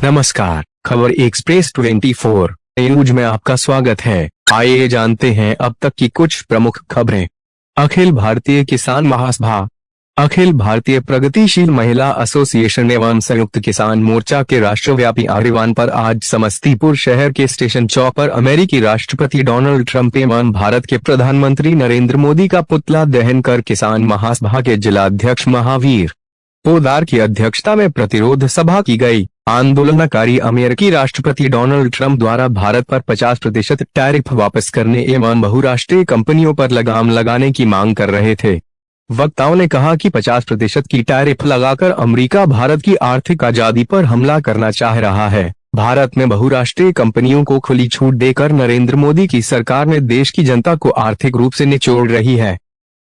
नमस्कार, खबर express 24 news में आपका स्वागत है। आइए जानते हैं अब तक की कुछ प्रमुख खबरें। अखिल भारतीय किसान महासभा, अखिल भारतीय प्रगतिशील महिला एसोसिएशन एवं संयुक्त किसान मोर्चा के राष्ट्रव्यापी आह्वान पर आज समस्तीपुर शहर के स्टेशन चौक पर अमेरिकी राष्ट्रपति डोनाल्ड ट्रंप एवं भारत के प्रधानमंत्री नरेंद्र मोदी का पुतला दहन कर किसान महासभा के जिलाध्यक्ष महावीर पोद्दार की अध्यक्षता में प्रतिरोध सभा की गई। आंदोलनकारी अमेरिकी राष्ट्रपति डोनाल्ड ट्रंप द्वारा भारत पर 50% टैरिफ वापस करने एवं बहुराष्ट्रीय कंपनियों पर लगाम लगाने की मांग कर रहे थे। वक्ताओं ने कहा कि 50% की टैरिफ लगाकर अमेरिका भारत की आर्थिक आजादी पर हमला करना चाह रहा है। भारत में बहुराष्ट्रीय कंपनियों को खुली छूट देकर नरेंद्र मोदी की सरकार ने देश की जनता को आर्थिक रूप से निचोड़ रही है।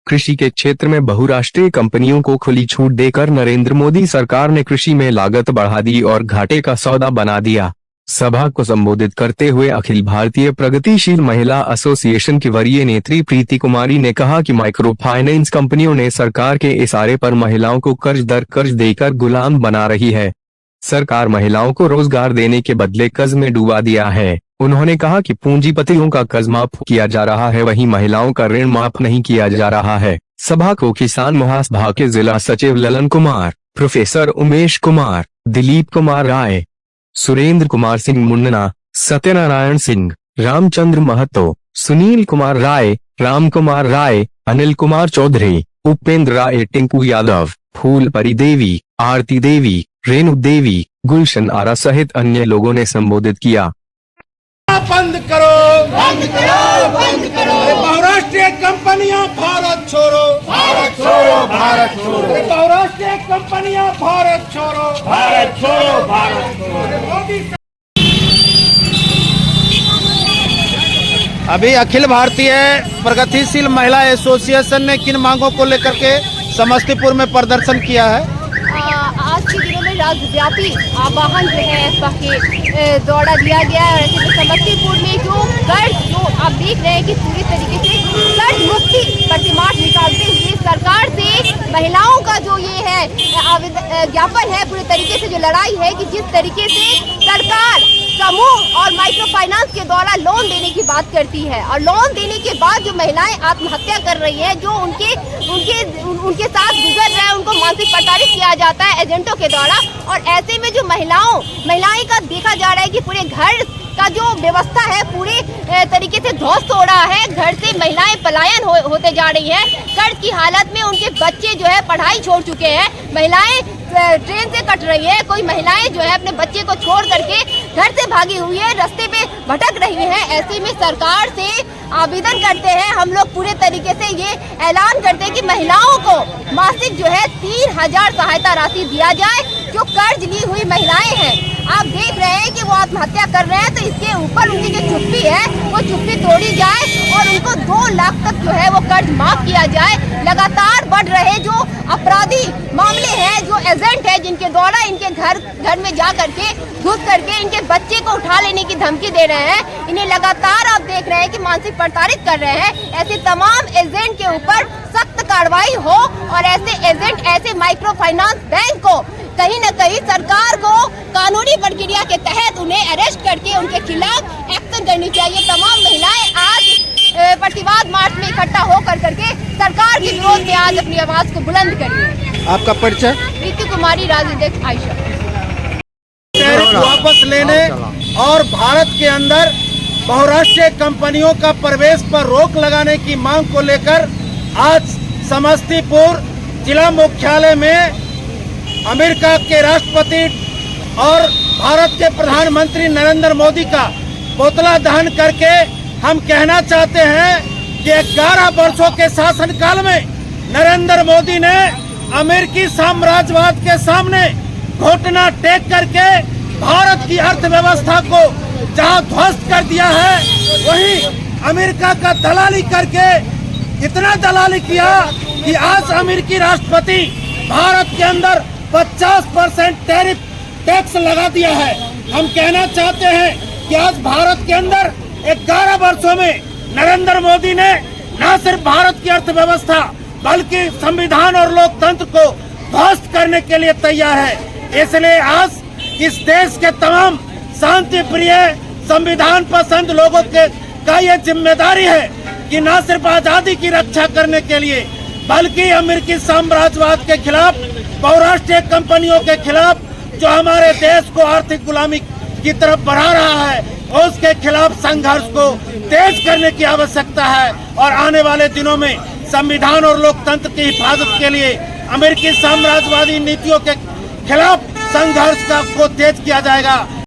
कृषि के क्षेत्र में बहुराष्ट्रीय कंपनियों को खुली छूट देकर नरेंद्र मोदी सरकार ने कृषि में लागत बढ़ा दी और घाटे का सौदा बना दिया। सभा को संबोधित करते हुए अखिल भारतीय प्रगतिशील महिला एसोसिएशन की वरीय नेत्री प्रीति कुमारी ने कहा कि माइक्रो फाइनेंस कंपनियों ने सरकार के इशारे पर महिलाओं को कर्ज दर कर्ज देकर गुलाम बना रही है। सरकार महिलाओं को रोजगार देने के बदले कर्ज में डुबा दिया है। उन्होंने कहा कि पूंजीपतियों का कर्ज माफ किया जा रहा है, वहीं महिलाओं का ऋण माफ नहीं किया जा रहा है। सभा को किसान महासभा के जिला सचिव ललन कुमार, प्रोफेसर उमेश कुमार, दिलीप कुमार राय, सुरेंद्र कुमार सिंह मुन्ना, सत्यनारायण सिंह, रामचंद्र महतो, सुनील कुमार राय, राम कुमार राय, अनिल कुमार चौधरी, उपेंद्र राय, टिंकू यादव, फूलपरी देवी, आरती देवी, रेणु देवी, गुलशन आरा सहित अन्य लोगों ने संबोधित किया। बंद करो, बंद करो, बंद करो। बहुराष्ट्रीय कंपनियां भारत छोड़ो, भारत छोड़ो, भारत छोड़ो। बहुराष्ट्रीय कंपनियां भारत छोड़ो, भारत छोड़ो, भारत छोड़ो। अभी अखिल भारतीय प्रगतिशील महिला एसोसिएशन ने किन मांगों को लेकर के समस्तीपुर में प्रदर्शन किया है? आज के दिनों में राज्यव्यापी आह्वान जो है दौड़ा दिया गया है। ऐसे तो समस्तीपुर में जो कर्ज जो आप देख रहे हैं कि पूरी तरीके से कर्ज मुक्ति प्रतिमास निकालते हुए सरकार से महिलाओं का जो ये है ज्ञापन है, पूरी तरीके से जो लड़ाई है कि जिस तरीके से सरकार समूह और माइक्रो फाइनेंस के द्वारा लोन देने की बात करती है और लोन देने के बाद जो महिलाएं आत्महत्या कर रही है, जो उनके साथ गुजर रहे हैं, उनको मानसिक प्रताड़ित किया जाता है एजेंटों के द्वारा। और ऐसे में जो महिलाएं का देखा जा रहा है कि पूरे घर का जो व्यवस्था है पूरे तरीके से ध्वस्त हो रहा है। घर से महिलाएं पलायन होते जा रही है। कर्ज की हालत में उनके बच्चे जो है पढ़ाई छोड़ चुके हैं। महिलाएं ट्रेन से कट रही है, कोई महिलाएं जो है अपने बच्चे को छोड़ करके घर से भागी हुई है, रास्ते पे भटक रही है। ऐसे में सरकार से आवेदन करते हैं हम लोग, पूरे तरीके से ये ऐलान करते हैं कि महिलाओं को मासिक जो है 3000 सहायता राशि दिया जाए। जो कर्ज ली हुई महिलाएं हैं, आप देख रहे हैं कि वो आत्महत्या कर रहे हैं, तो इसके ऊपर उनकी जो चुप्पी है वो चुप्पी तोड़ी जाए और उनको 2 लाख तक जो है वो कर्ज माफ किया जाए। लगातार बढ़ रहे जो अपराधी मामले हैं, जो एजेंट है जिनके द्वारा इनके घर में जा करके घुस करके इनके बच्चे को उठा लेने की धमकी दे रहे हैं, इन्हें लगातार आप देख रहे हैं कि मानसिक प्रताड़ित कर रहे हैं। ऐसे तमाम एजेंट के ऊपर सख्त कार्रवाई हो और ऐसे एजेंट, ऐसे माइक्रो फाइनेंस बैंक को कहीं न कहीं सरकार को कानूनी प्रक्रिया के तहत उन्हें अरेस्ट करके उनके खिलाफ एक्शन करनी चाहिए। तमाम महिलाएं आज प्रतिवाद मार्च में इकट्ठा होकर करके सरकार के विरोध में आज अपनी आवाज को बुलंद करिए। आपका परिचय? प्रीति कुमारी, राजनीतिक आयशा। टैरिफ वापस लेने और भारत के अंदर बहुराष्ट्रीय कंपनियों का प्रवेश पर रोक लगाने की मांग को लेकर आज समस्तीपुर जिला मुख्यालय में अमेरिका के राष्ट्रपति और भारत के प्रधानमंत्री नरेंद्र मोदी का पुतला दहन करके हम कहना चाहते हैं कि 11 वर्षों के शासनकाल में नरेंद्र मोदी ने अमेरिकी साम्राज्यवाद के सामने घुटना टेक करके भारत की अर्थव्यवस्था को जहां ध्वस्त कर दिया है, वहीं अमेरिका का दलाली करके इतना दलाली किया कि आज अमेरिकी राष्ट्रपति भारत के अंदर 50% टैक्स लगा दिया है। हम कहना चाहते हैं कि आज भारत के अंदर 11 वर्षों में नरेंद्र मोदी ने न सिर्फ भारत की अर्थव्यवस्था बल्कि संविधान और लोकतंत्र को ध्वस्त करने के लिए तैयार है। इसलिए आज इस देश के तमाम शांति प्रिय संविधान पसंद लोगों के का ये जिम्मेदारी है कि न सिर्फ आजादी की रक्षा करने के लिए बल्कि अमेरिकी साम्राज्यवाद के खिलाफ, बहुराष्ट्रीय कंपनियों के खिलाफ जो हमारे देश को आर्थिक गुलामी की तरफ बढ़ा रहा है, उसके खिलाफ संघर्ष को तेज करने की आवश्यकता है। और आने वाले दिनों में संविधान और लोकतंत्र की हिफाजत के लिए अमेरिकी साम्राज्यवादी नीतियों के खिलाफ संघर्ष को तेज किया जाएगा।